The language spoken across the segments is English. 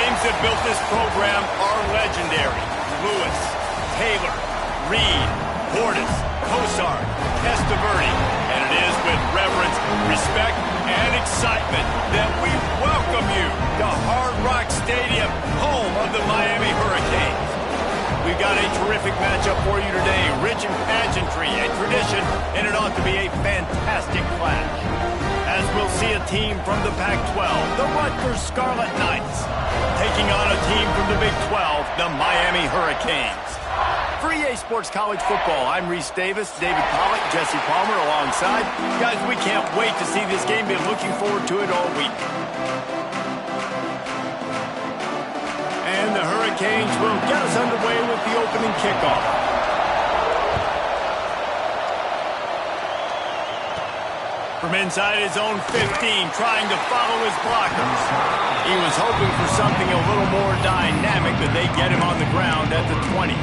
Names that built this program are legendary. Lewis, Taylor, Reed, Portis, Kosar, Testaverde. And it is with reverence, respect, and excitement that we welcome you to Hard Rock Stadium, home of the Miami Hurricanes. We've got a terrific matchup for you today, rich in pageantry and tradition, and it ought to be a fantastic clash. As we'll see a team from the Pac-12, the Rutgers Scarlet Knights, taking on a team from the Big 12, the Miami Hurricanes. For EA Sports College Football, I'm Reese Davis, David Pollack, Jesse Palmer alongside. Guys, we can't wait to see this game. Been looking forward to it all week. And the Hurricanes will get us underway with the opening kickoff. From inside his own 15, trying to follow his blockers. He was hoping for something a little more dynamic, but they get him on the ground at the 20.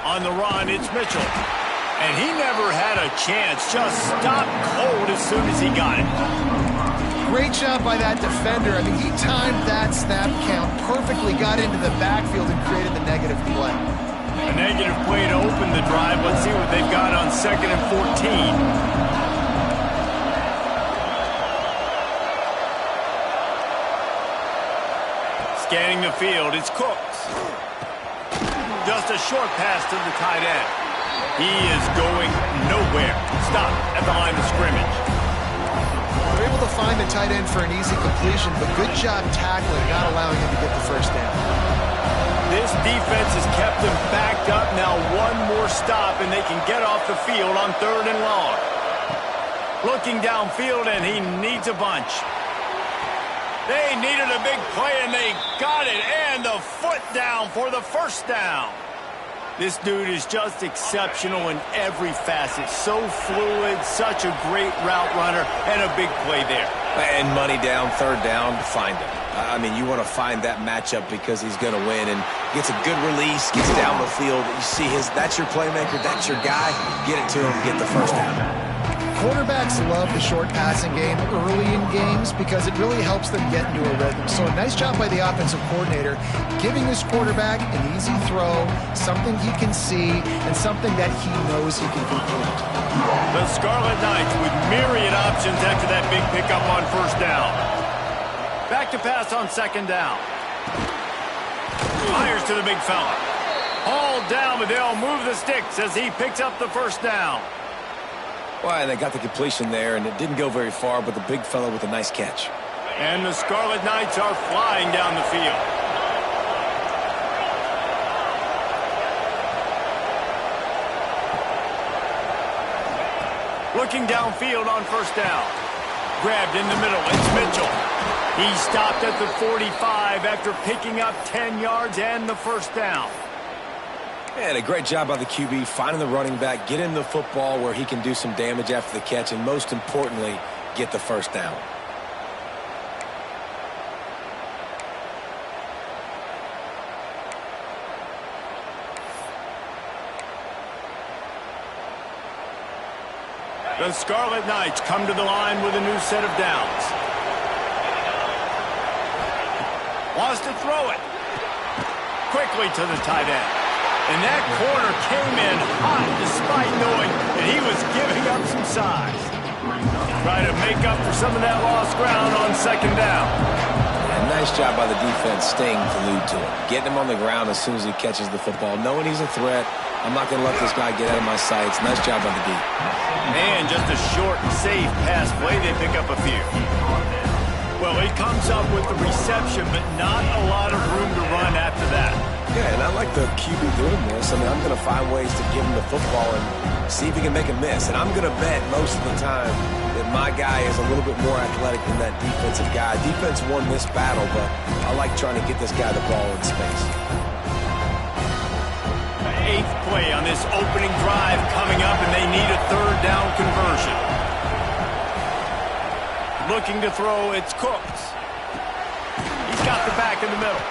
On the run, it's Mitchell. And he never had a chance. Just stopped cold as soon as he got it. Great job by that defender. I mean, he timed that snap count perfectly, got into the backfield and created the negative play. A negative play to open the drive. Let's see what they've got on 2nd and 14. Scanning the field, it's Cooks. Just a short pass to the tight end. He is going nowhere. Stop at the line of scrimmage. They're able to find the tight end for an easy completion, but good job tackling, not allowing him to get the first down. This defense has kept them backed up. Now one more stop, and they can get off the field on 3rd and long. Looking downfield, and he needs a bunch. They needed a big play, and they got it. And the foot down for the first down. This dude is just exceptional in every facet. So fluid, such a great route runner, and a big play there. And money down, 3rd down, find him. I mean, you want to find that matchup because he's going to win. And gets a good release, gets down the field. You see that's your playmaker, that's your guy. Get it to him, get the first down. Quarterbacks love the short passing game early in games because it really helps them get into a rhythm. So a nice job by the offensive coordinator giving this quarterback an easy throw, something he can see, and something that he knows he can complete. The Scarlet Knights with myriad options after that big pickup on 1st down. Back to pass on 2nd down. Fires to the big fella. Hauled down, but they'll move the sticks as he picks up the 1st down. Well, they got the completion there, and it didn't go very far, but the big fella with a nice catch. And the Scarlet Knights are flying down the field. Looking downfield on 1st down. Grabbed in the middle, it's Mitchell. He stopped at the 45 after picking up 10 yards and the 1st down. And a great job by the QB, finding the running back, getting the football where he can do some damage after the catch, and most importantly, get the 1st down. The Scarlet Knights come to the line with a new set of downs. Wants to throw it. Quickly to the tight end. And that corner came in hot despite knowing that he was giving up some size. Try to make up for some of that lost ground on 2nd down. And nice job by the defense staying glued to it. Getting him on the ground as soon as he catches the football. Knowing he's a threat, I'm not going to let this guy get out of my sights. Nice job by the D. And just a short, safe pass play. They pick up a few. Well, he comes up with the reception, but not a lot of room to run after that. Yeah, and I like the QB doing this. I mean, I'm going to find ways to give him the football and see if he can make a miss. And I'm going to bet most of the time that my guy is a little bit more athletic than that defensive guy. Defense won this battle, but I like trying to get this guy the ball in space. The 8th play on this opening drive coming up, and they need a 3rd down conversion. Looking to throw, it's Cooks. He's got the back in the middle.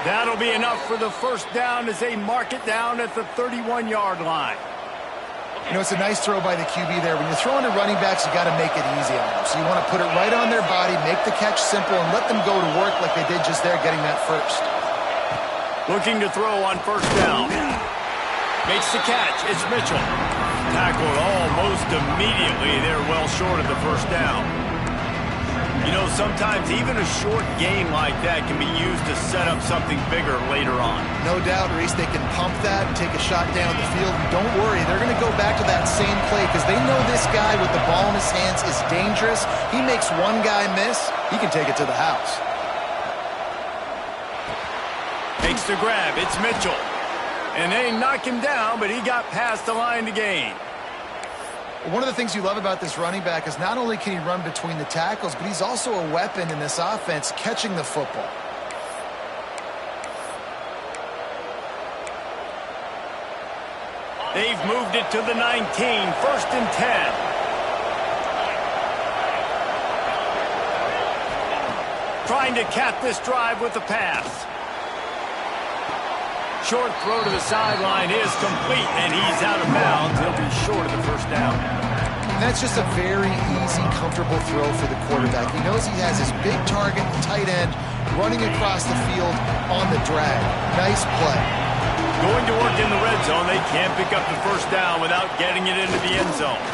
That'll be enough for the first down as they mark it down at the 31-yard line. You know, it's a nice throw by the QB there. When you're throwing to running backs, you got to make it easy on them. So you want to put it right on their body, make the catch simple, and let them go to work like they did just there, getting that first. Looking to throw on first down. Makes the catch. It's Mitchell. Tackled almost immediately. They're well short of the first down. You know, sometimes even a short game like that can be used to set up something bigger later on. No doubt, Reese, they can pump that and take a shot down the field. And don't worry, they're going to go back to that same play because they know this guy with the ball in his hands is dangerous. He makes one guy miss, he can take it to the house. Takes the grab. It's Mitchell. And they knock him down, but he got past the line to gain. One of the things you love about this running back is not only can he run between the tackles, but he's also a weapon in this offense, catching the football. They've moved it to the 19, 1st and 10. Trying to cap this drive with the pass. Short throw to the sideline is complete, and he's out of bounds. He'll be short of the first down. And that's just a very easy, comfortable throw for the quarterback. He knows he has his big target, tight end, running across the field on the drag. Nice play. Going to work in the red zone. They can't pick up the first down without getting it into the end zone.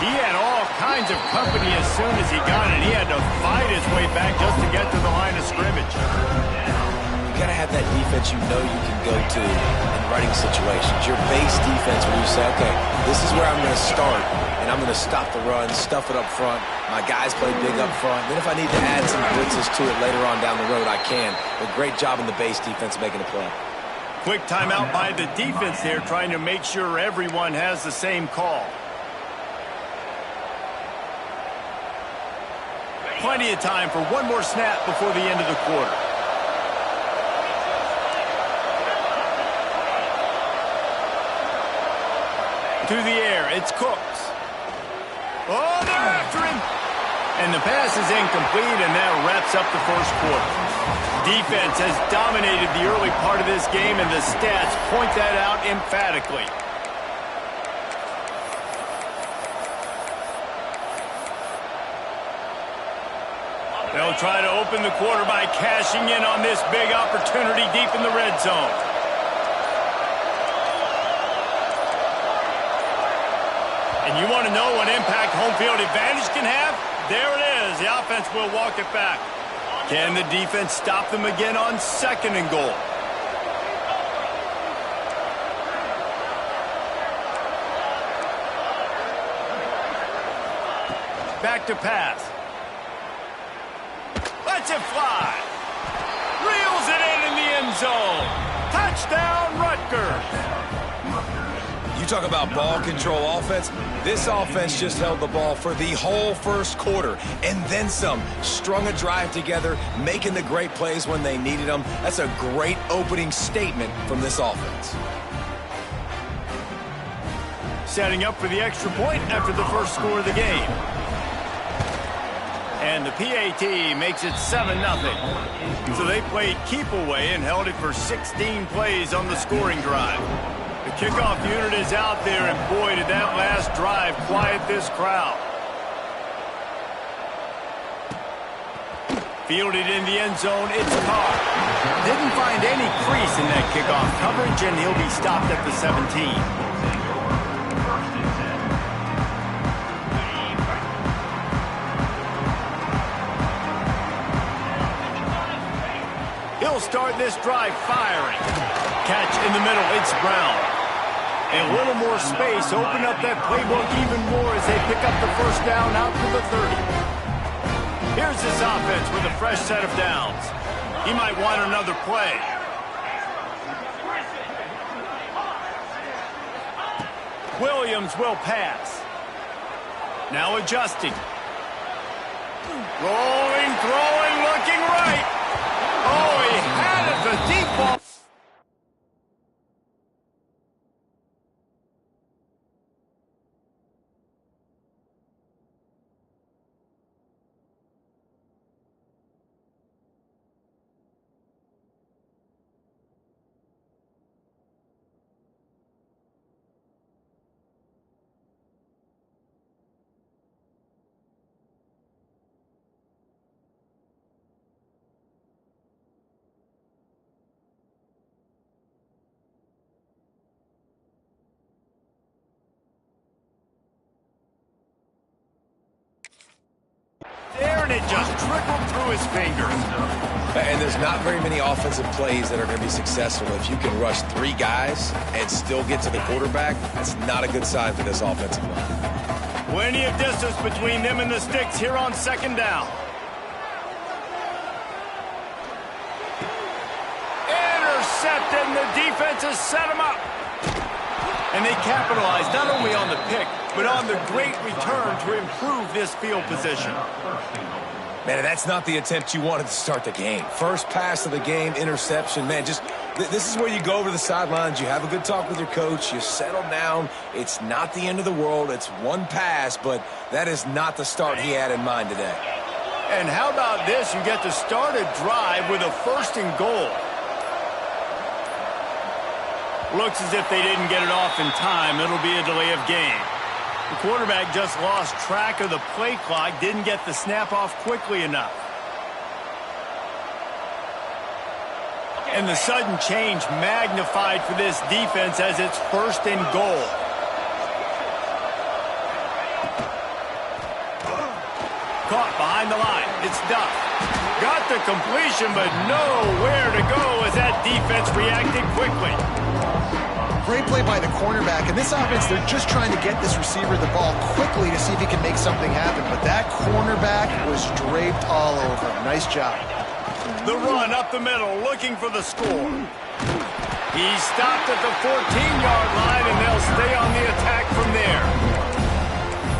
He had all kinds of company as soon as he got it. He had to fight his way back just to get to the line of scrimmage. You got to have that defense you know you can go to in running situations. Your base defense where you say, okay, this is where I'm going to start, and I'm going to stop the run, stuff it up front. My guys play big up front. Then if I need to add some blitzes to it later on down the road, I can. But great job in the base defense making a play. Quick timeout by the defense there, trying to make sure everyone has the same call. Plenty of time for one more snap before the end of the quarter. To the air, it's Cooks. Oh, they're after him! And the pass is incomplete, and that wraps up the first quarter. Defense has dominated the early part of this game, and the stats point that out emphatically. They'll try to open the quarter by cashing in on this big opportunity deep in the red zone. And you want to know what impact home field advantage can have? There it is. The offense will walk it back. Can the defense stop them again on 2nd and goal? Back to pass. Lets it fly. Reels it in the end zone. Touchdown, Rutgers. You talk about ball control offense. This offense just held the ball for the whole first quarter and then some. Strung a drive together, making the great plays when they needed them. That's a great opening statement from this offense. Setting up for the extra point after the first score of the game. And the PAT makes it 7-0. So they played keep away and held it for 16 plays on the scoring drive. The kickoff unit is out there, and boy, did that last drive quiet this crowd. Fielded in the end zone, it's Carr. Didn't find any crease in that kickoff coverage, and he'll be stopped at the 17. He'll start this drive firing. Catch in the middle, it's Brown. A little more space, open up that playbook even more as they pick up the first down out to the 30. Here's this offense with a fresh set of downs. He might want another play. Williams will pass. Now adjusting. Rolling, throwing, looking right. Oh, he had it, the deep ball. just trickled through his fingers. And there's not very many offensive plays that are going to be successful. If you can rush 3 guys and still get to the quarterback, that's not a good sign for this offensive line. Plenty of distance between them and the sticks here on 2nd down. Intercepted, and the defense has set him up. And they capitalized not only on the pick, but on the great return to improve this field position. Man, that's not the attempt you wanted to start the game. First pass of the game, interception. Man, this is where you go over the sidelines. You have a good talk with your coach. You settle down. It's not the end of the world. It's one pass, but that is not the start he had in mind today. And how about this? You get to start a drive with a 1st and goal. Looks as if they didn't get it off in time. It'll be a delay of game. The quarterback just lost track of the play clock, didn't get the snap off quickly enough. And the sudden change magnified for this defense as it's 1st and goal. Caught behind the line. It's Duff. Got the completion, but nowhere to go as that defense reacted quickly. Great play by the cornerback. In this offense, they're just trying to get this receiver the ball quickly to see if he can make something happen. But that cornerback was draped all over him. Nice job. The run up the middle, looking for the score. He stopped at the 14-yard line, and they'll stay on the attack from there.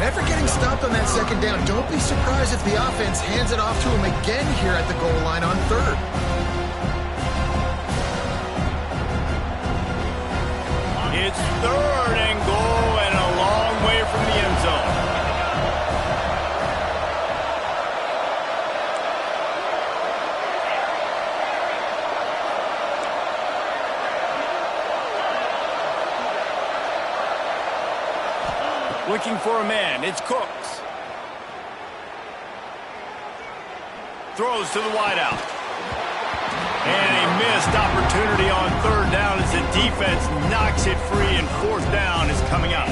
After getting stopped on that 2nd down, don't be surprised if the offense hands it off to him again here at the goal line on 3rd. It's 3rd and goal and a long way from the end zone. Looking for a man. It's Cooks. Throws to the wideout. And a missed opportunity on 3rd down as the defense knocks it free, and 4th down is coming up.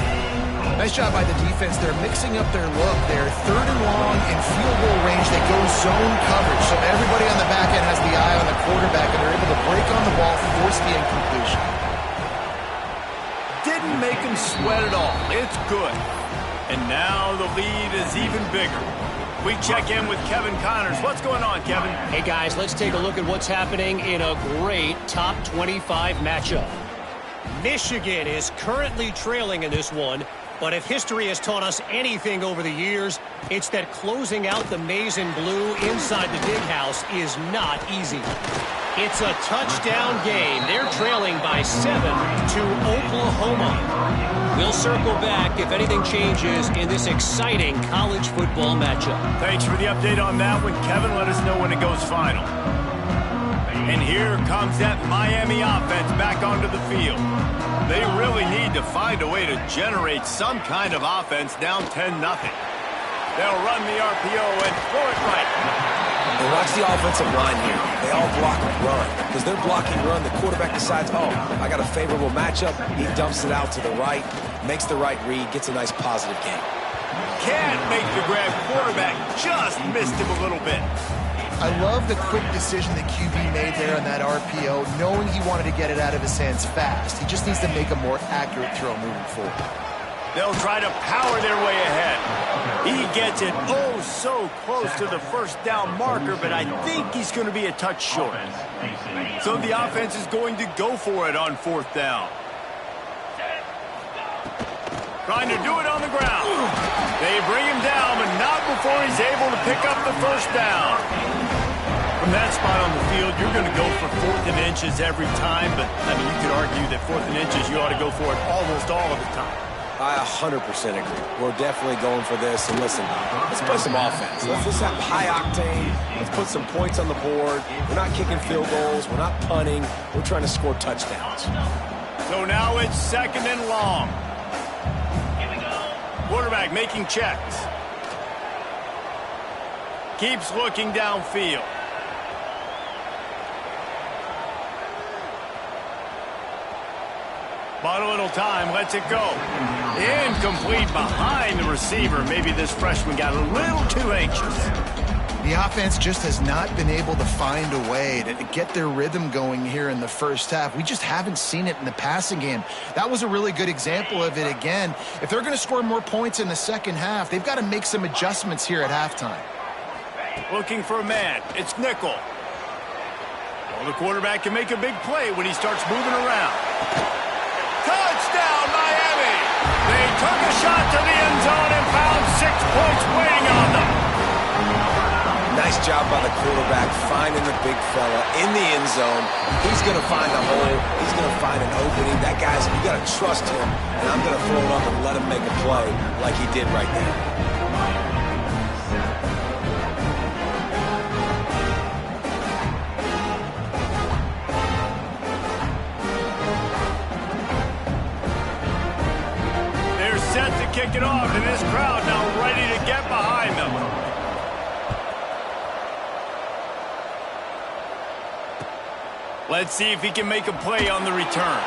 Nice job by the defense. They're mixing up their look. They're 3rd and long in field goal range. They go zone coverage, so everybody on the back end has the eye on the quarterback, and they're able to break on the ball, force the incompletion. Didn't make him sweat at all. It's good. And now the lead is even bigger. We check in with Kevin Connors. What's going on, Kevin? Hey, guys, let's take a look at what's happening in a great top 25 matchup. Michigan is currently trailing in this one, but if history has taught us anything over the years, it's that closing out the maize and blue inside the big house is not easy. It's a touchdown game. They're trailing by 7 to Oklahoma. We'll circle back if anything changes in this exciting college football matchup. Thanks for the update on that one, Kevin. Let us know when it goes final. And here comes that Miami offense back onto the field. They really need to find a way to generate some kind of offense down 10-0. They'll run the RPO and throw it right. And watch the offensive line here. They all block run. Because they're blocking run, the quarterback decides, oh, I got a favorable matchup. He dumps it out to the right, makes the right read, gets a nice positive gain. Can't make the grab. Quarterback just missed him a little bit. I love the quick decision that QB made there on that RPO, knowing he wanted to get it out of his hands fast. He just needs to make a more accurate throw moving forward. They'll try to power their way ahead. He gets it oh so close to the 1st down marker, but I think he's going to be a touch short. So the offense is going to go for it on 4th down. Trying to do it on the ground. They bring him down, but not before he's able to pick up the 1st down. From that spot on the field, you're going to go for 4th and inches every time, but, I mean, you could argue that 4th and inches, you ought to go for it almost all of the time. I 100% agree. We're definitely going for this. And listen, let's play some offense. Let's have high octane. Let's put some points on the board. We're not kicking field goals. We're not punting. We're trying to score touchdowns. So now it's 2nd and long. Quarterback making checks. Keeps looking downfield. Bought a little time, lets it go. Incomplete behind the receiver. Maybe this freshman got a little too anxious. The offense just has not been able to find a way to get their rhythm going here in the first half. We just haven't seen it in the passing game. That was a really good example of it again. If they're going to score more points in the second half, they've got to make some adjustments here at halftime. Looking for a man. It's nickel. Well, the quarterback can make a big play when he starts moving around. Touchdown, Miami! They took a shot to the end zone and found 6 points waiting on them. Nice job by the quarterback finding the big fella in the end zone. He's going to find a hole. He's going to find an opening. That guy's, you got to trust him, and I'm going to throw it up and let him make a play like he did right there. They're set to kick it off, and this crowd now ready to get behind them. Let's see if he can make a play on the return.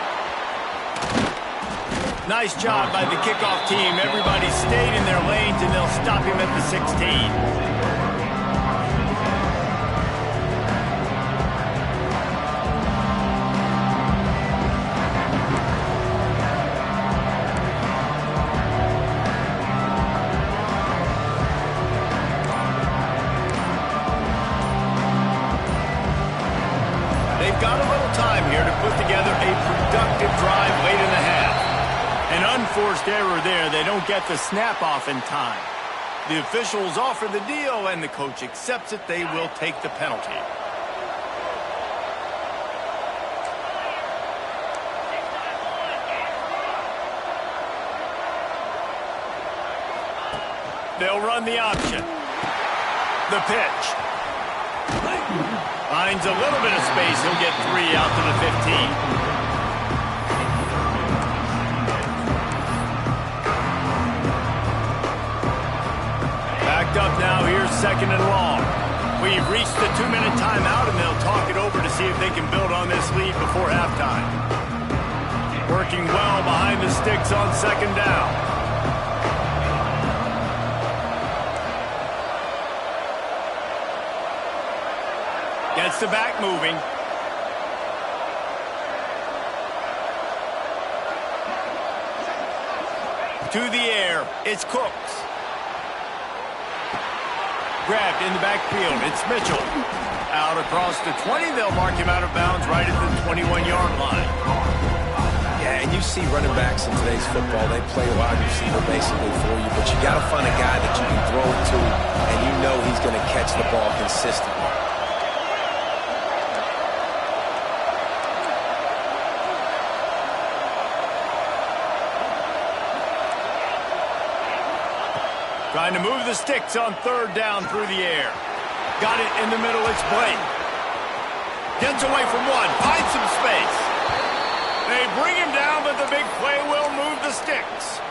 Nice job by the kickoff team. Everybody stayed in their lanes, and they'll stop him at the 16. Got a little time here to put together a productive drive late in the half. An unforced error there. They don't get the snap off in time. The officials offer the deal, and the coach accepts it. They will take the penalty. They'll run the option. The pitch. Finds a little bit of space. He'll get 3 out to the 15. Backed up now. Here's 2nd and long. We've reached the 2-minute timeout, and they'll talk it over to see if they can build on this lead before halftime. Working well behind the sticks on 2nd down. Gets the back moving. To the air. It's Cooks. Grabbed in the backfield. It's Mitchell. Out across the 20. They'll mark him out of bounds right at the 21-yard line. Yeah, and you see running backs in today's football, they play wide receiver basically for you, but you got to find a guy that you can throw it to, and you know he's going to catch the ball consistently. Trying to move the sticks on 3rd down through the air. Got it in the middle. It's Blake. Gets away from one. Finds some space. They bring him down, but the big play will move the sticks.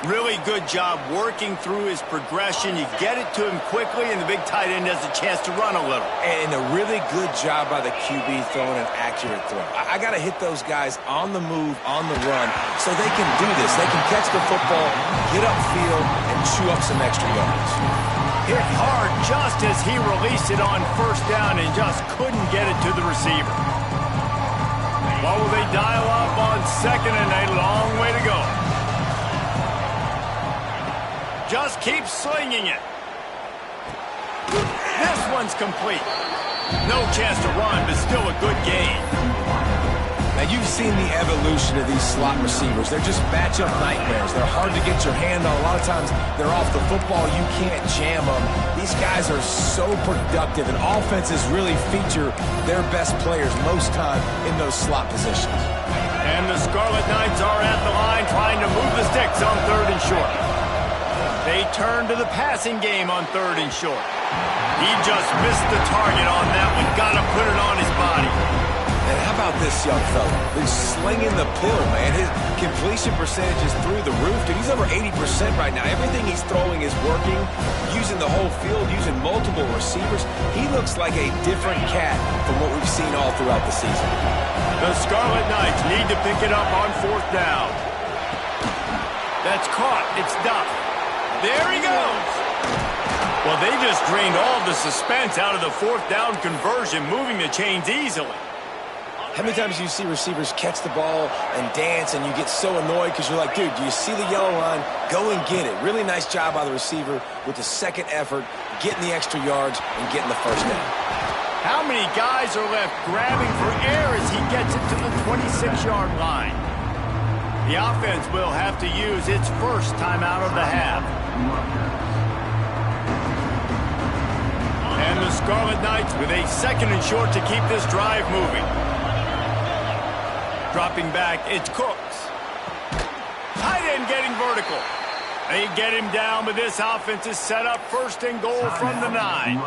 Really good job working through his progression. You get it to him quickly, and the big tight end has a chance to run a little. And a really good job by the QB throwing an accurate throw. I got to hit those guys on the move, on the run, so they can do this. They can catch the football, get upfield, and chew up some extra yards. Hit hard just as he released it on 1st down and just couldn't get it to the receiver. What will they dial up on 2nd, and a long way to go. Just keep slinging it. This one's complete. No chance to run, but still a good game. Now, you've seen the evolution of these slot receivers. They're just matchup nightmares. They're hard to get your hand on. A lot of times, they're off the football. You can't jam them. These guys are so productive, and offenses really feature their best players most time in those slot positions. And the Scarlet Knights are at the line trying to move the sticks on 3rd and short. They turn to the passing game on 3rd and short. He just missed the target on that one. Got to put it on his body. And how about this young fella who's slinging the pill, man? His completion percentage is through the roof. Dude, he's over 80% right now. Everything he's throwing is working, using the whole field, using multiple receivers. He looks like a different cat from what we've seen all throughout the season. The Scarlet Knights need to pick it up on 4th down. That's caught. It's Duff. There he goes. Well, they just drained all the suspense out of the fourth down conversion, moving the chains easily. How many times do you see receivers catch the ball and dance and you get so annoyed because you're like, dude, do you see the yellow line? Go and get it. Really nice job by the receiver with the second effort, getting the extra yards and getting the first down. How many guys are left grabbing for air as he gets it to the 26-yard line? The offense will have to use its first timeout of the half. And the Scarlet Knights with a second and short to keep this drive moving. Dropping back, it's Cooks. Tight end getting vertical. They get him down, but this offense is set up first and goal from the 9.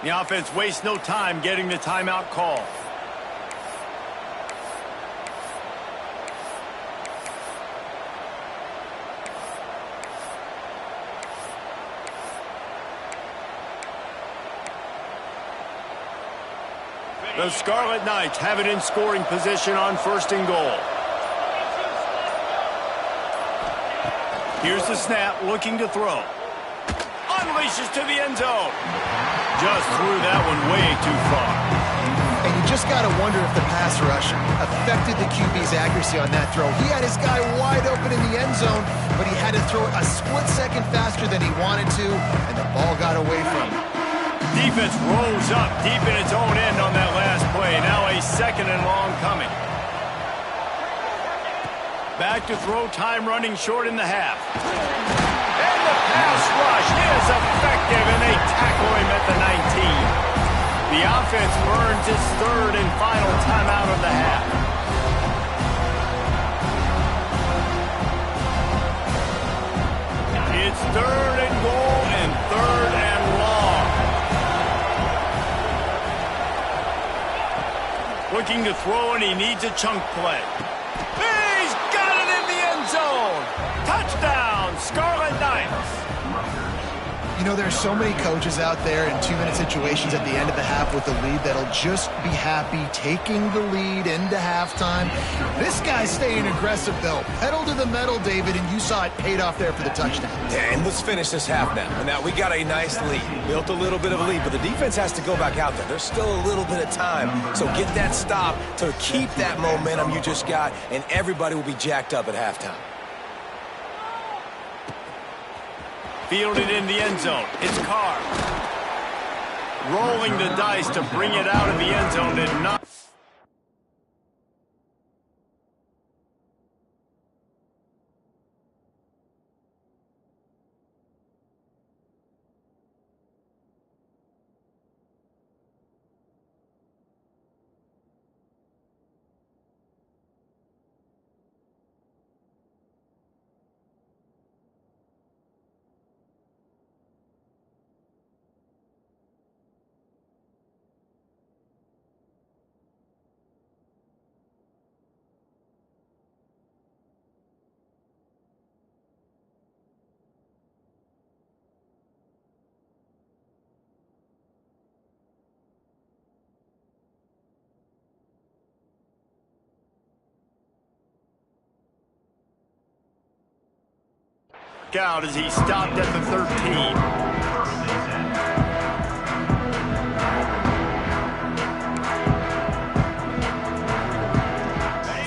The offense wastes no time getting the timeout call. The Scarlet Knights have it in scoring position on first and goal. Here's the snap, looking to throw. Unleashes to the end zone. Just threw that one way too far. And you just got to wonder if the pass rush affected the QB's accuracy on that throw. He had his guy wide open in the end zone, but he had to throw it a split second faster than he wanted to, and the ball got away from him. Defense rolls up deep in its own end on that last play. Now a second and long coming. Back to throw, time running short in the half. And the pass rush is effective, and they tackle him at the 19. The offense earns its third and final timeout of the half. It's third and goal and third and long. Looking to throw, and he needs a chunk play. He's got it in the end zone. Touchdown, Scarlet Knights. You know, there's so many coaches out there in 2-minute situations at the end of the half with the lead that'll just be happy taking the lead into halftime. This guy's staying aggressive, though. Pedal to the metal, David, and you saw it paid off there for the touchdown. Yeah, and let's finish this half now. And now we got a nice lead. Built a little bit of a lead, but the defense has to go back out there. There's still a little bit of time. So get that stop to keep that momentum you just got, and everybody will be jacked up at halftime. Fielded in the end zone. It's Carr. Rolling the dice to bring it out of the end zone. Did not. Out as he stopped at the 13.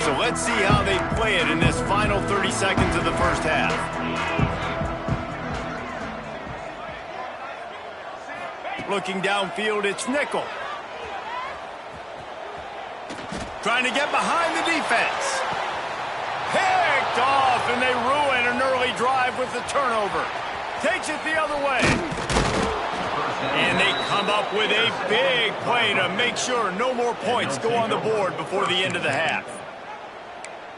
So let's see how they play it in this final 30 seconds of the first half. Looking downfield, it's Nickel. Trying to get behind the defense. Picked off, and they ruin an early drive with the turnover. Takes it the other way. And they come up with a big play to make sure no more points go on the board before the end of the half.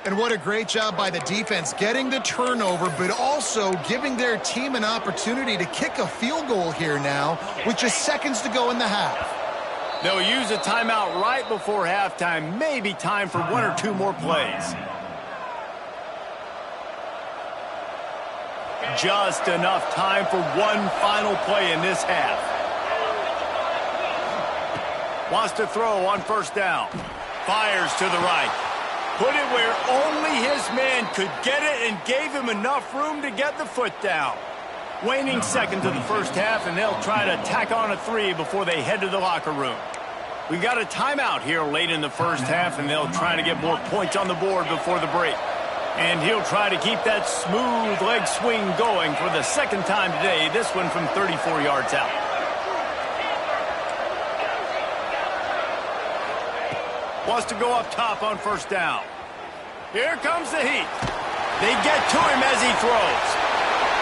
And what a great job by the defense getting the turnover, but also giving their team an opportunity to kick a field goal here now with just seconds to go in the half. They'll use a timeout right before halftime. Maybe time for one or two more plays. Just enough time for one final play in this half. Wants to throw on first down. Fires to the right. Put it where only his man could get it and gave him enough room to get the foot down. Waning seconds of the first half, and they'll try to tack on a 3 before they head to the locker room. We got a timeout here late in the first half, and they'll try to get more points on the board before the break. And he'll try to keep that smooth leg swing going for the second time today, this one from 34 yards out. Wants to go up top on first down. Here comes the heat. They get to him as he throws.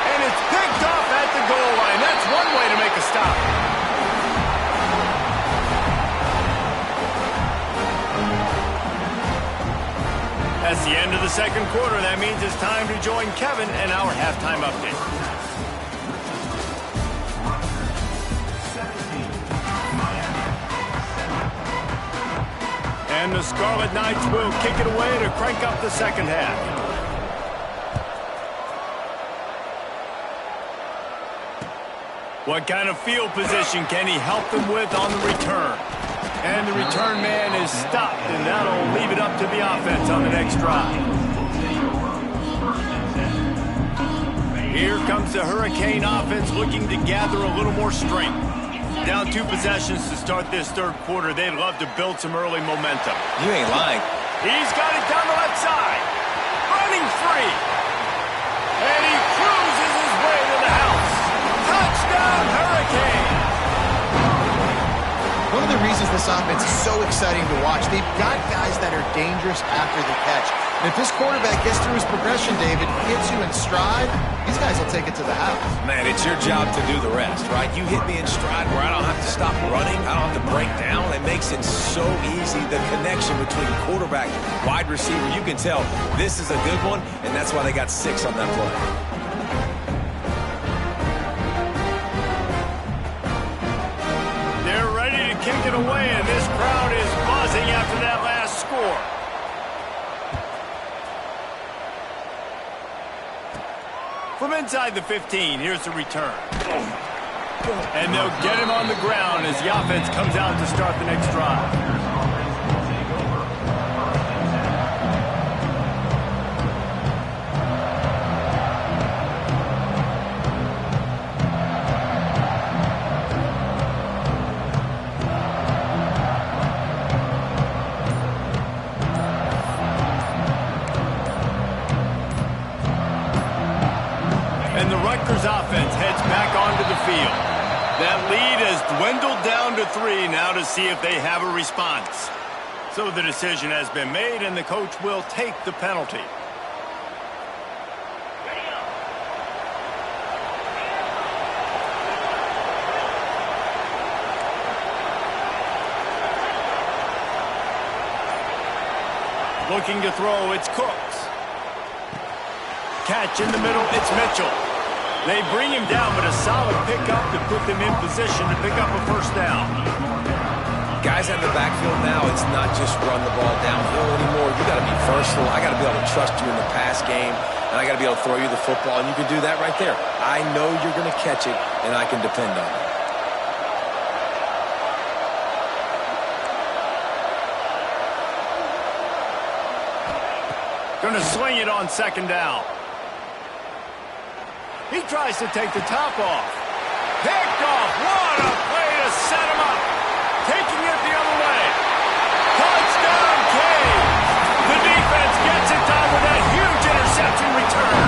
And it's picked off at the goal line. That's one way to make a stop. That's the end of the second quarter. That means it's time to join Kevin and our halftime update. And the Scarlet Knights will kick it away to crank up the second half. What kind of field position can he help them with on the return? And the return man is stopped, and that'll leave it up to the offense on the next drive. Here comes the Hurricane offense looking to gather a little more strength. Down 2 possessions to start this third quarter. They'd love to build some early momentum. You ain't lying. He's got it down the left side. Running free. And he cruises his way to the house. Touchdown, Hurricane! One of the reasons this offense is so exciting to watch, they've got guys that are dangerous after the catch. And if this quarterback gets through his progression, David, hits you in stride, these guys will take it to the house. Man, it's your job to do the rest, right? You hit me in stride where I don't have to stop running. I don't have to break down. It makes it so easy. The connection between quarterback and wide receiver, you can tell this is a good one, and that's why they got 6 on that play. They're ready to kick it away, and this crowd is buzzing after that last score. From inside the 15, here's the return. And they'll get him on the ground as the offense comes out to start the next drive. And the Rutgers offense heads back onto the field. That lead has dwindled down to 3 now to see if they have a response. So the decision has been made, and the coach will take the penalty. Looking to throw, it's Cooks. Catch in the middle, it's Mitchell. They bring him down, but a solid pickup to put them in position to pick up a first down. Guys in the backfield now, it's not just run the ball downhill anymore. You got to be versatile. I got to be able to trust you in the pass game, and I got to be able to throw you the football, and you can do that right there. I know you're going to catch it, and I can depend on it. Going to swing it on second down. He tries to take the top off. Picked off. What a play to set him up. Taking it the other way. Touchdown, Canes. The defense gets it done with that huge interception return.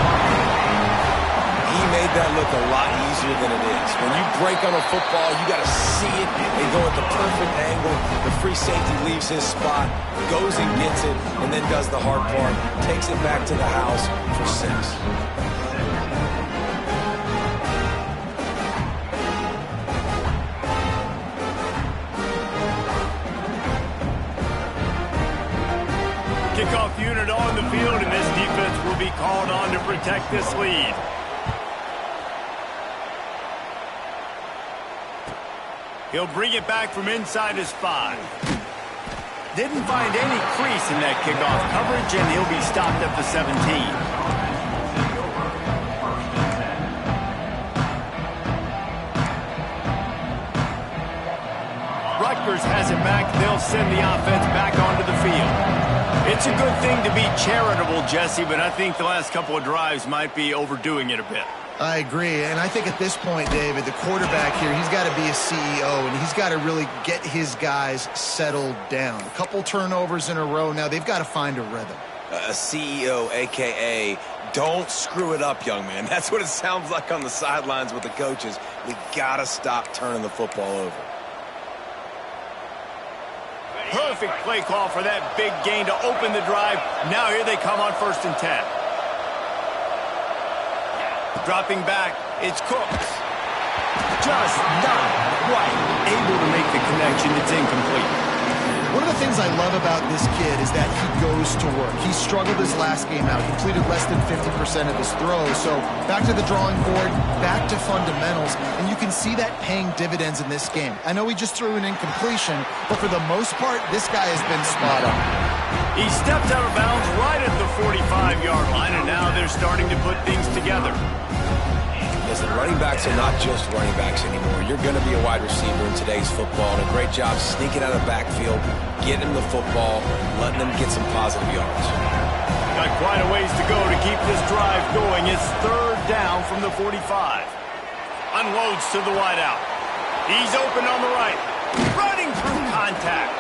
He made that look a lot easier than it is. When you break on a football, you got to see it and go at the perfect angle. The free safety leaves his spot, goes and gets it, and then does the hard part. Takes it back to the house for 6. Kickoff unit on the field, and this defense will be called on to protect this lead. He'll bring it back from inside his 5. Didn't find any crease in that kickoff coverage, and he'll be stopped at the 17. Rutgers has it back. They'll send the offense back onto the field. It's a good thing to be charitable, Jesse, but I think the last couple of drives might be overdoing it a bit. I agree, and I think at this point, David, the quarterback here, he's got to be a CEO, and he's got to really get his guys settled down. A couple turnovers in a row now. They've got to find a rhythm. A CEO, a.k.a. don't screw it up, young man. That's what it sounds like on the sidelines with the coaches. We got to stop turning the football over. Perfect play call for that big gain to open the drive. Now here they come on 1st and 10. Dropping back, it's Cooks. Just not quite able to make the connection. It's incomplete. One of the things I love about this kid is that he goes to work. He struggled his last game out, completed less than 50% of his throws. So back to the drawing board, back to fundamentals, and you can see that paying dividends in this game. I know he just threw an incompletion, but for the most part, this guy has been spot on. He stepped out of bounds right at the 45-yard line, and now they're starting to put things together. Listen, running backs are not just running backs anymore. You're going to be a wide receiver in today's football, and a great job sneaking out of the backfield, getting him the football, letting them get some positive yards. Got quite a ways to go to keep this drive going. It's 3rd down from the 45. Unloads to the wideout. He's open on the right. Running through contact.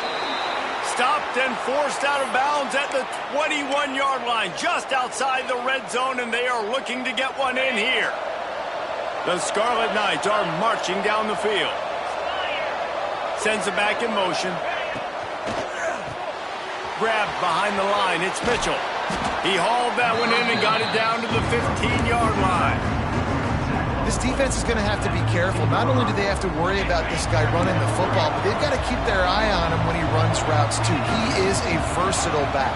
Stopped and forced out of bounds at the 21-yard line, just outside the red zone, and they are looking to get one in here. The Scarlet Knights are marching down the field. Sends it back in motion. Grabbed behind the line. It's Mitchell. He hauled that one in and got it down to the 15-yard line. This defense is going to have to be careful. Not only do they have to worry about this guy running the football, but they've got to keep their eye on him when he runs routes too. He is a versatile back.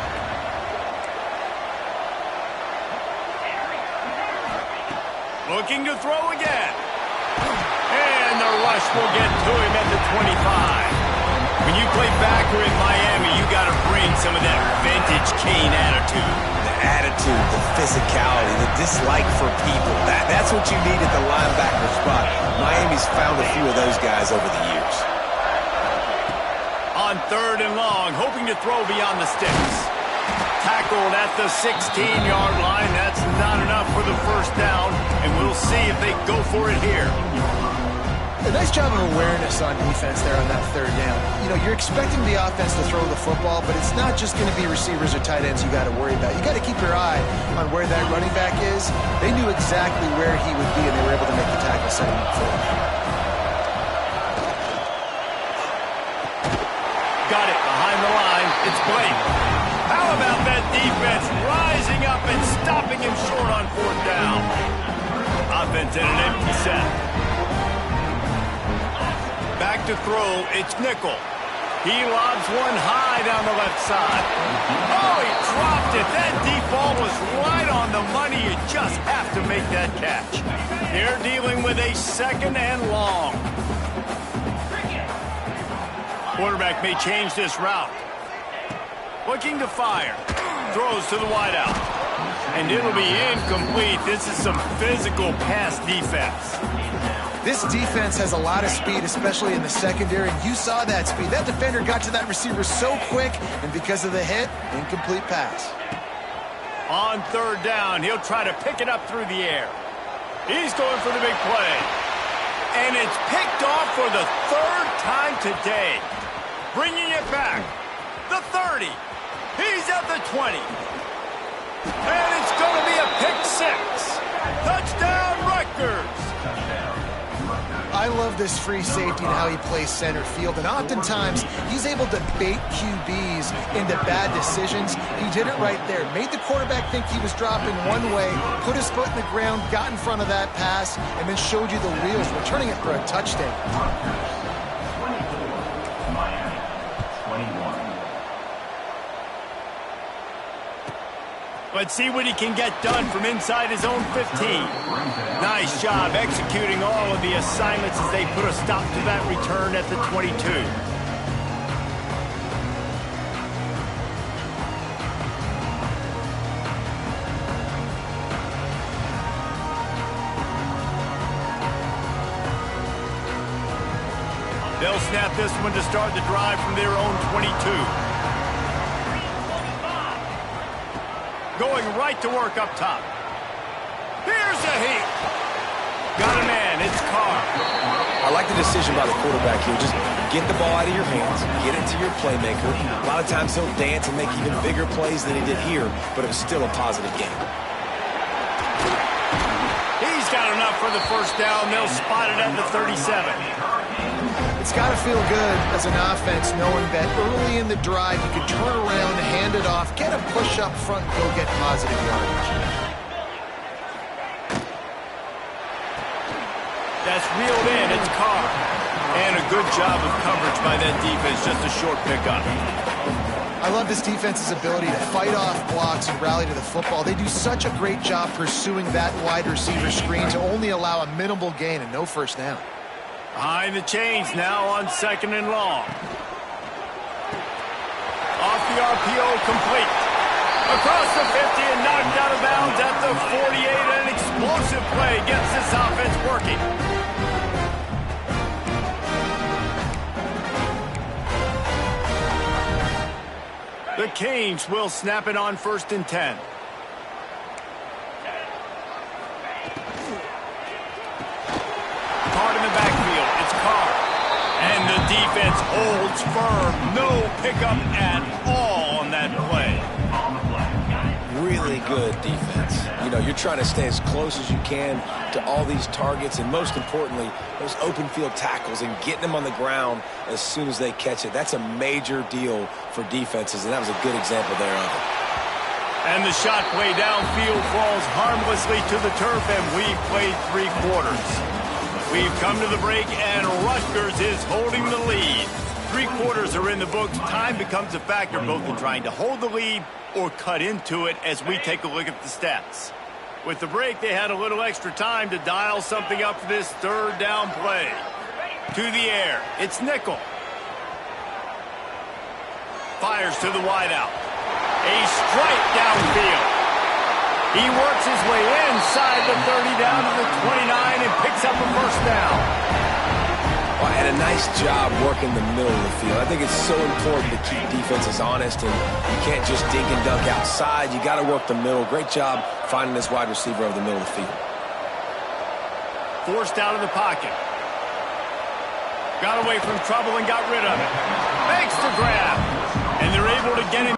Looking to throw again. And the rush will get to him at the 25. When you play backer in Miami, you got to bring some of that vintage Kane attitude. The attitude, the physicality, the dislike for people. That's what you need at the linebacker spot. Miami's found a few of those guys over the years. On 3rd and long, hoping to throw beyond the sticks. Tackled at the 16-yard line. That's not enough for the 1st down, and we'll see if they go for it here. A nice job of awareness on defense there on that 3rd down. You know, you're expecting the offense to throw the football, but it's not just going to be receivers or tight ends you got to worry about. You got to keep your eye on where that running back is. They knew exactly where he would be, and they were able to make the tackle, set him up for it. Got it behind the line. It's Blake. How about that defense rising up and stopping him short on 4th down? Offense in an empty set. Back to throw, it's Nickel. He lobs one high down the left side. Oh, he dropped it. That deep ball was right on the money. You just have to make that catch. They're dealing with a 2nd and long. Quarterback may change this route. Looking to fire. Throws to the wideout. And it'll be incomplete. This is some physical pass defense. This defense has a lot of speed, especially in the secondary. You saw that speed. That defender got to that receiver so quick, and because of the hit, incomplete pass. On 3rd down, he'll try to pick it up through the air. He's going for the big play. And it's picked off for the 3rd time today. Bringing it back. The 30. He's at the 20. And it's going to be a pick 6. Touchdown, Rutgers. I love this free safety and how he plays center field, and oftentimes he's able to bait QBs into bad decisions. He did it right there. Made the quarterback think he was dropping one way, put his foot in the ground, got in front of that pass, and then showed you the wheels, returning it for a touchdown. Let's see what he can get done from inside his own 15. Nice job executing all of the assignments as they put a stop to that return at the 22. They'll snap this one to start the drive from their own 22. Going right to work up top. Here's a heat. Got a man. It's Carr. I like the decision by the quarterback here. Just get the ball out of your hands, get it to your playmaker. A lot of times he'll dance and make even bigger plays than he did here, but it was still a positive game. He's got enough for the first down. They'll spot it at the 37. It's got to feel good as an offense knowing that early in the drive you can turn around, hand it off, get a push up front, and go get positive yardage. That's reeled in. It's Carr. And a good job of coverage by that defense. Just a short pickup. I love this defense's ability to fight off blocks and rally to the football. They do such a great job pursuing that wide receiver screen to only allow a minimal gain and no first down. Behind the chains now on 2nd and long. Off the RPO, complete. Across the 50 and knocked out of bounds at the 48. An explosive play gets this offense working. The Canes will snap it on 1st and 10. Caught in the backfield. It's Carr. And the defense holds firm. No pickup at all on that play. Really good defense. You know, you're trying to stay as close as you can to all these targets, and most importantly, those open field tackles and getting them on the ground as soon as they catch it. That's a major deal for defenses, and that was a good example there of it. And the shot play downfield falls harmlessly to the turf, and we've played 3 quarters. We've come to the break, and Rutgers is holding the lead. 3 quarters are in the books. Time becomes a factor both in trying to hold the lead or cut into it as we take a look at the stats. With the break, they had a little extra time to dial something up for this 3rd down play. To the air. It's Nickel. Fires to the wideout. A strike downfield. He works his way inside the 30 down to the 29 and picks up a first down. And a nice job working the middle of the field. I think it's so important to keep defenses honest, and you can't just dink and dunk outside. You got to work the middle. Great job finding this wide receiver over the middle of the field. Forced out of the pocket. Got away from trouble and got rid of it. Makes the grab. And they're able to get him.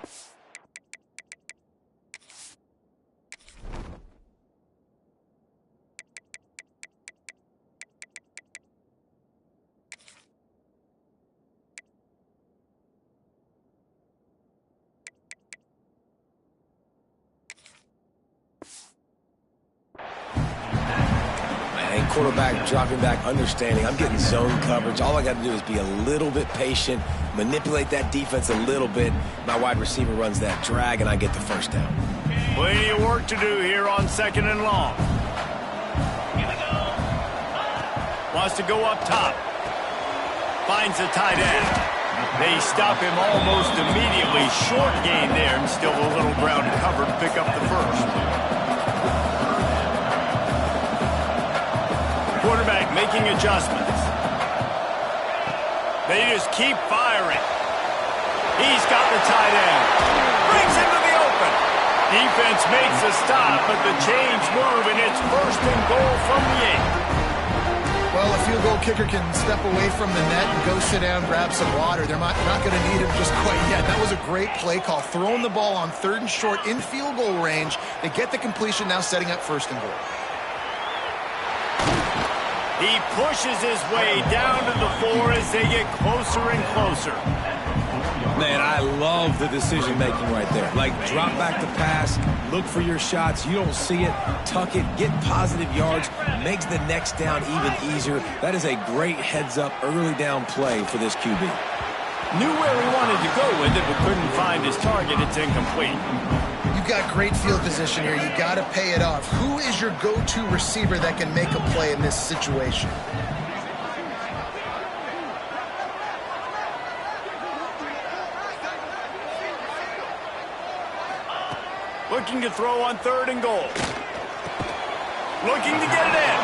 Quarterback dropping back, understanding I'm getting zone coverage. All I got to do is be a little bit patient, manipulate that defense a little bit. My wide receiver runs that drag, and I get the first down. Plenty of work to do here on 2nd and long. Wants to go up top. Finds the tight end. They stop him almost immediately. Short gain there, and still a little ground covered to pick up the first. Quarterback making adjustments. They just keep firing. He's got the tight end. Brings him to the open. Defense makes a stop, but the chains move, and it's 1st and goal from the 8. Well, a field goal kicker can step away from the net and go sit down, grab some water. They're not going to need him just quite yet. That was a great play call. Throwing the ball on 3rd and short in field goal range. They get the completion, now setting up 1st and goal. He pushes his way down to the 4 as they get closer and closer. Man, I love the decision-making right there. Like, drop back the pass, look for your shots. You don't see it, tuck it, get positive yards, makes the next down even easier. That is a great heads-up early down play for this QB. Knew where he wanted to go with it, but couldn't find his target. It's incomplete. You've got great field position here. You got to pay it off. Who is your go-to receiver that can make a play in this situation? Looking to throw on 3rd and goal. Looking to get it in.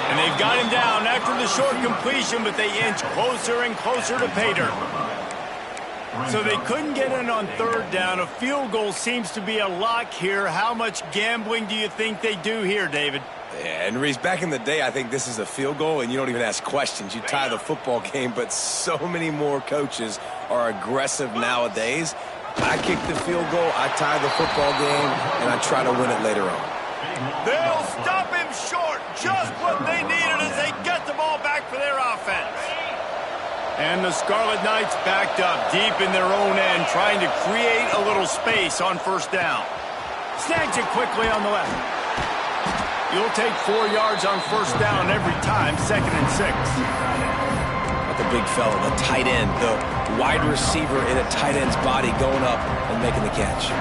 And they've got him down after the short completion, but they inch closer and closer to pay dirt. So they couldn't get in on 3rd down. A field goal seems to be a lock here. How much gambling do you think they do here, David? Yeah, and Reese, back in the day, I think this is a field goal, and you don't even ask questions. You tie the football game, but so many more coaches are aggressive nowadays. I kick the field goal, I tie the football game, and I try to win it later on. They'll stop him short. Just what they needed as they get the ball back for their offense. And the Scarlet Knights backed up deep in their own end, trying to create a little space on first down. Snags it quickly on the left. You'll take 4 yards on first down every time, 2nd and 6. But the big fella, the tight end, the wide receiver in a tight end's body going up and making the catch.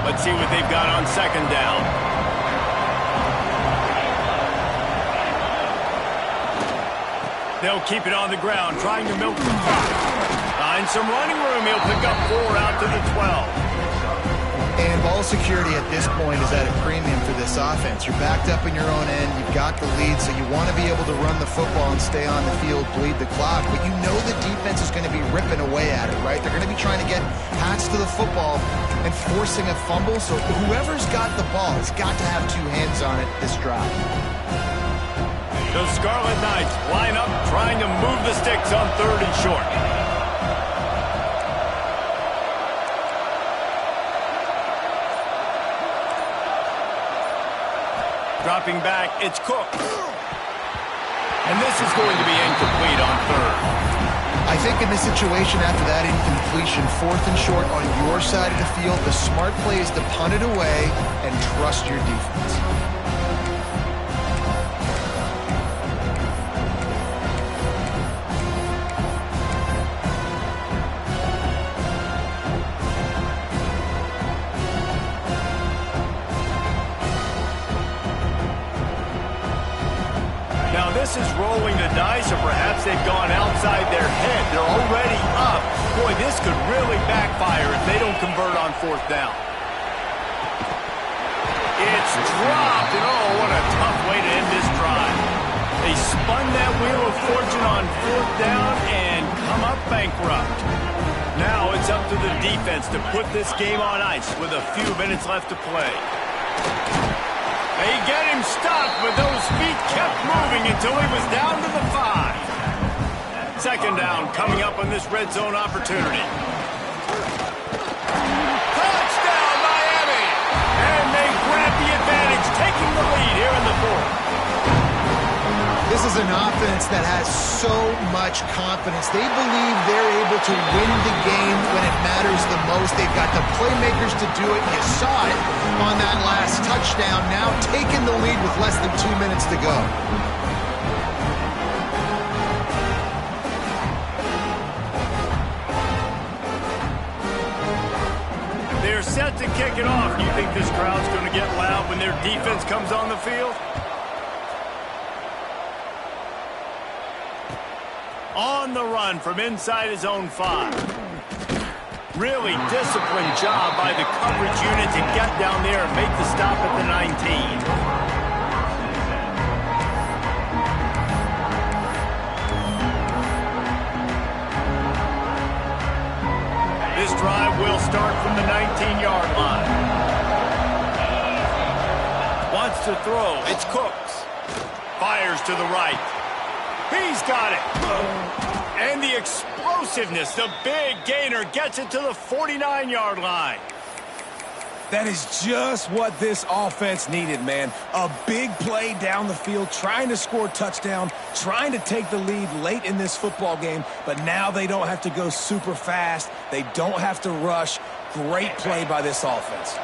Let's see what they've got on 2nd down. They'll keep it on the ground, trying to milk the clock. Find some running room. He'll pick up 4 out to the 12. And ball security at this point is at a premium for this offense. You're backed up in your own end. You've got the lead, so you want to be able to run the football and stay on the field, bleed the clock. But you know the defense is going to be ripping away at it, right? They're going to be trying to get hats to the football and forcing a fumble. So whoever's got the ball has got to have 2 hands on it this drive. The Scarlet Knights line up, trying to move the sticks on 3rd and short. Dropping back, it's Cook. And this is going to be incomplete on 3rd. I think in this situation, after that incompletion, 4th and short on your side of the field, the smart play is to punt it away and trust your defense. This is rolling the dice, or perhaps they've gone outside their head. They're already up. Boy, this could really backfire if they don't convert on 4th down. It's dropped, and oh, what a tough way to end this drive. They spun that wheel of fortune on 4th down and come up bankrupt. Now it's up to the defense to put this game on ice with a few minutes left to play. They get him stopped, but those feet kept moving until he was down to the 5. 2nd down coming up on this red zone opportunity. Touchdown, Miami! And they grab the advantage, taking the lead here in the 4th. This is an offense that has so much confidence. They believe they're able to win the game when it matters the most. They've got the playmakers to do it. You saw it on that last touchdown. Now taking the lead with less than 2 minutes to go. They're set to kick it off. You think this crowd's going to get loud when their defense comes on the field? On the run from inside his own 5. Really disciplined job by the coverage unit to get down there and make the stop at the 19. This drive will start from the 19-yard line. Wants to throw. It's Cooks. Fires to the right. He's got it. And the explosiveness, the big gainer, gets it to the 49-yard line. That is just what this offense needed, man. A big play down the field, trying to score a touchdown, trying to take the lead late in this football game, but now they don't have to go super fast. They don't have to rush. Great play by this offense.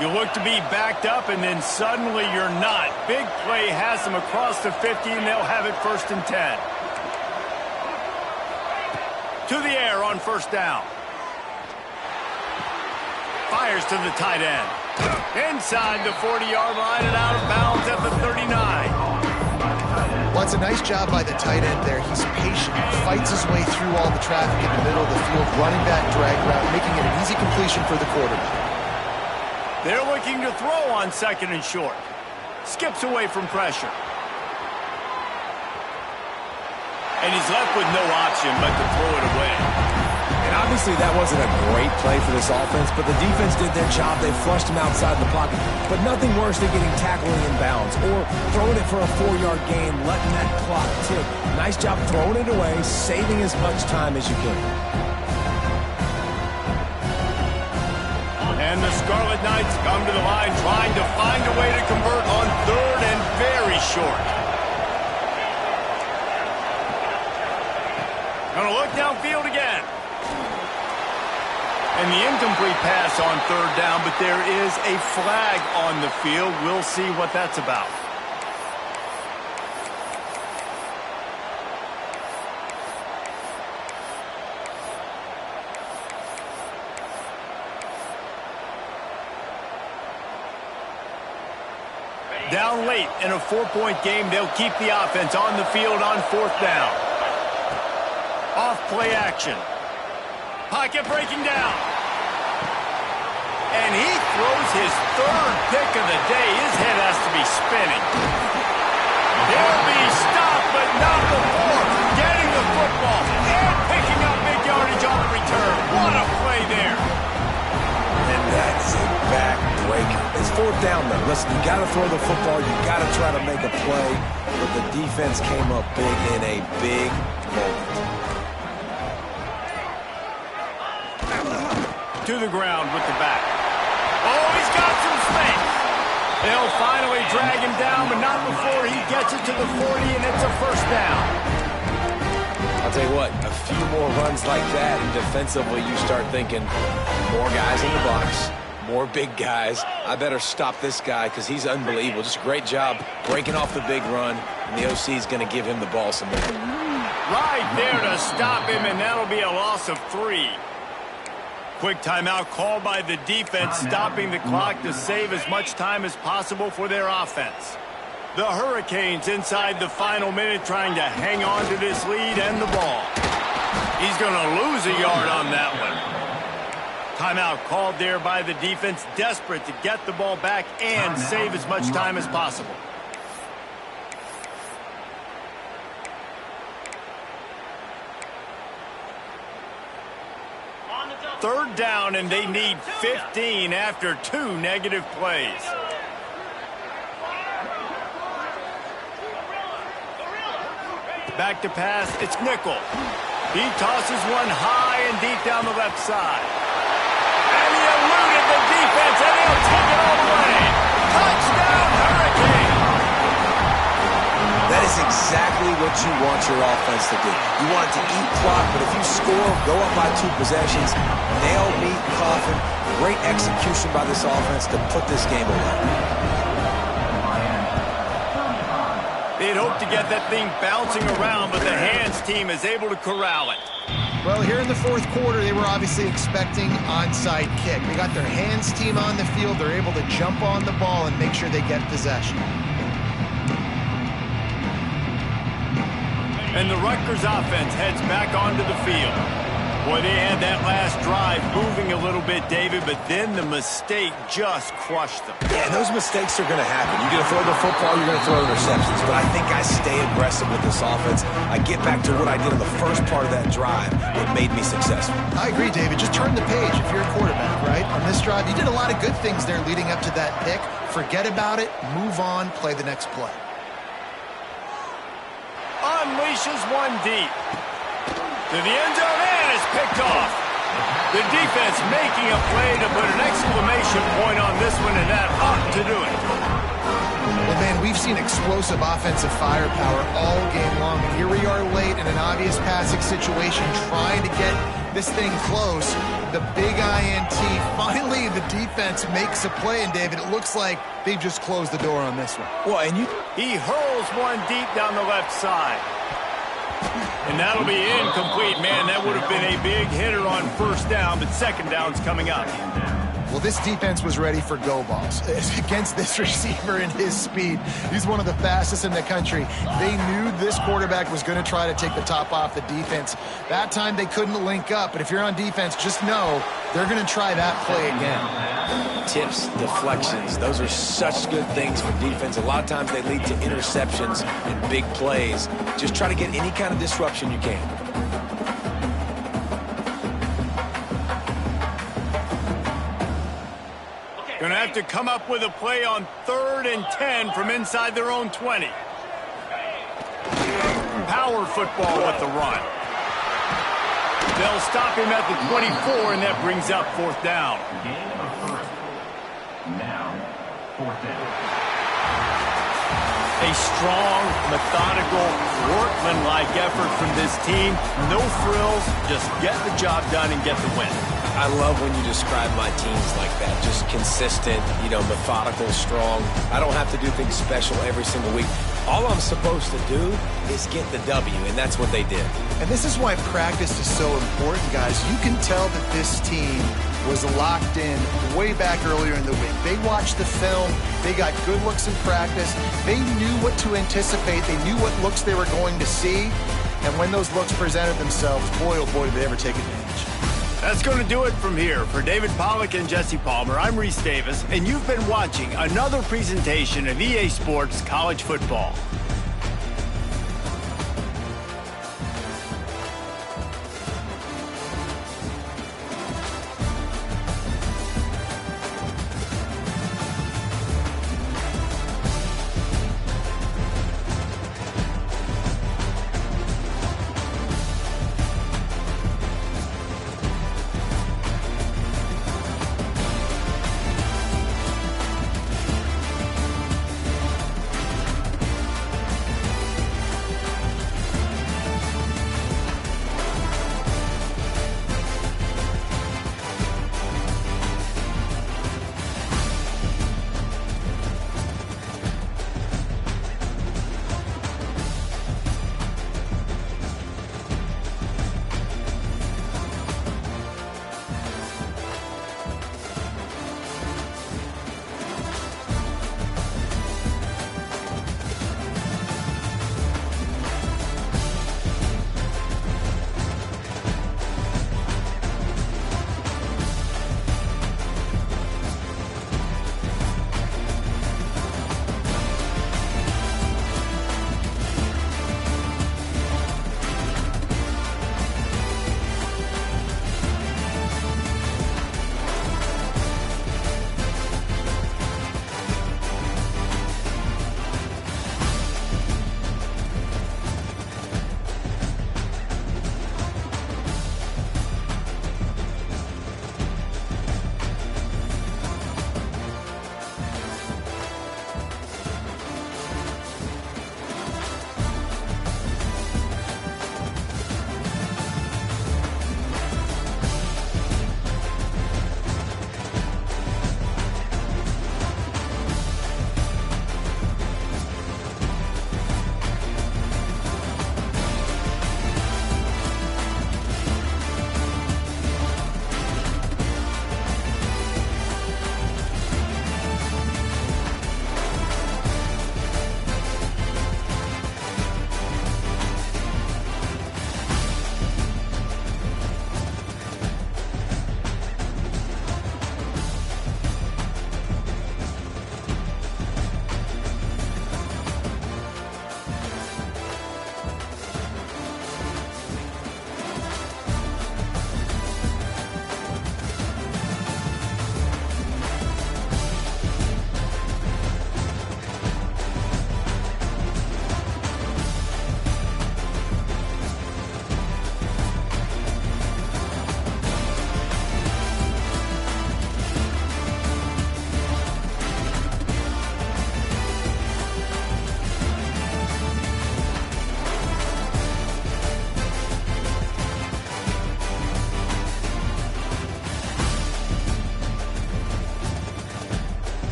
You look to be backed up, and then suddenly you're not. Big play has them across the 50, and they'll have it 1st and 10. To the air on 1st down. Fires to the tight end. Inside the 40-yard line and out of bounds at the 39. Well, it's a nice job by the tight end there. He's patient, fights his way through all the traffic in the middle of the field, running back drag route, making it an easy completion for the quarterback. They're looking to throw on 2nd and short. Skips away from pressure. And he's left with no option but to throw it away. And obviously that wasn't a great play for this offense, but the defense did their job. They flushed him outside the pocket. But nothing worse than getting tackled in bounds or throwing it for a 4-yard gain, letting that clock tick. Nice job throwing it away, saving as much time as you can. And the Scarlet Knights come to the line trying to find a way to convert on 3rd and very short. Gonna look downfield again. And the incomplete pass on 3rd down, but there is a flag on the field. We'll see what that's about. Down late in a 4-point game, they'll keep the offense on the field on 4th down. Off play action. Pocket breaking down. And he throws his 3rd pick of the day. His head has to be spinning. He'll be stopped, but not before getting the football and picking up big yardage on the return. What a play there. And that's a backbreaker. It's 4th down, though. Listen, you got to throw the football. You got to try to make a play. But the defense came up big in a big moment. To the ground with the back. Oh, he's got some space. They'll finally drag him down, but not before he gets it to the 40, and it's a 1st down. I'll tell you what, a few more runs like that, and defensively you start thinking, more guys in the box, more big guys. I better stop this guy because he's unbelievable. Just a great job breaking off the big run, and the OC is going to give him the ball some more. Right there to stop him, and that'll be a loss of 3. Quick timeout called by the defense, stopping the clock to save as much time as possible for their offense. The Hurricanes inside the final minute trying to hang on to this lead and the ball. He's going to lose a yard on that one. Timeout called there by the defense, desperate to get the ball back and save as much time as possible. 3rd down, and they need 15 after 2 negative plays. Back to pass, it's Nickel. He tosses one high and deep down the left side. And he eluded the defense, and he'll take it all the way. Touchdown, Hurricane! That is exactly what you want your offense to do. You want it to eat clock, but if you score, go up by 2 possessions, nail, meet, coffin. Great execution by this offense to put this game away. They'd hoped to get that thing bouncing around, but the hands team is able to corral it. Well, here in the 4th quarter, they were obviously expecting onside kick. They got their hands team on the field. They're able to jump on the ball and make sure they get possession. And the Rutgers offense heads back onto the field. Boy, they had that last drive moving a little bit, David, but then the mistake just crushed them. Yeah, and those mistakes are going to happen. You're going to throw the football, you're going to throw interceptions. But I think I stay aggressive with this offense. I get back to what I did in the first part of that drive. It made me successful. I agree, David. Just turn the page if you're a quarterback, right? On this drive, you did a lot of good things there leading up to that pick. Forget about it, move on, play the next play. Unleashes one deep. To the end zone, and it's picked off. The defense making a play to put an exclamation point on this one, and that ought to do it. Well, man, we've seen explosive offensive firepower all game long, and here we are late in an obvious passing situation trying to get this thing close. The big INT, finally the defense makes a play, and David, it looks like they just closed the door on this one. Well, and he hurls one deep down the left side. And that'll be incomplete, man. That would have been a big hitter on 1st down, but 2nd down's coming up. Well, this defense was ready for go balls against this receiver and his speed. He's one of the fastest in the country. They knew this quarterback was going to try to take the top off the defense. That time they couldn't link up, but if you're on defense, just know they're going to try that play again. Tips, deflections, those are such good things for defense. A lot of times they lead to interceptions and big plays. Just try to get any kind of disruption you can. have to come up with a play on 3rd and 10 from inside their own 20. Power football with the run. They'll stop him at the 24, and that brings up 4th down. Now, 4th down. A strong, methodical, workman-like effort from this team. No frills, just get the job done and get the win. I love when you describe my teams like that. Just consistent, methodical, strong. I don't have to do things special every single week. All I'm supposed to do is get the W, and that's what they did. And this is why practice is so important, guys. You can tell that this team was locked in way back earlier in the week. They watched the film. They got good looks in practice. They knew what to anticipate. They knew what looks they were going to see. And when those looks presented themselves, boy, oh boy, did they ever take advantage. That's going to do it from here. For David Pollack and Jesse Palmer, I'm Reese Davis, and you've been watching another presentation of EA Sports College Football.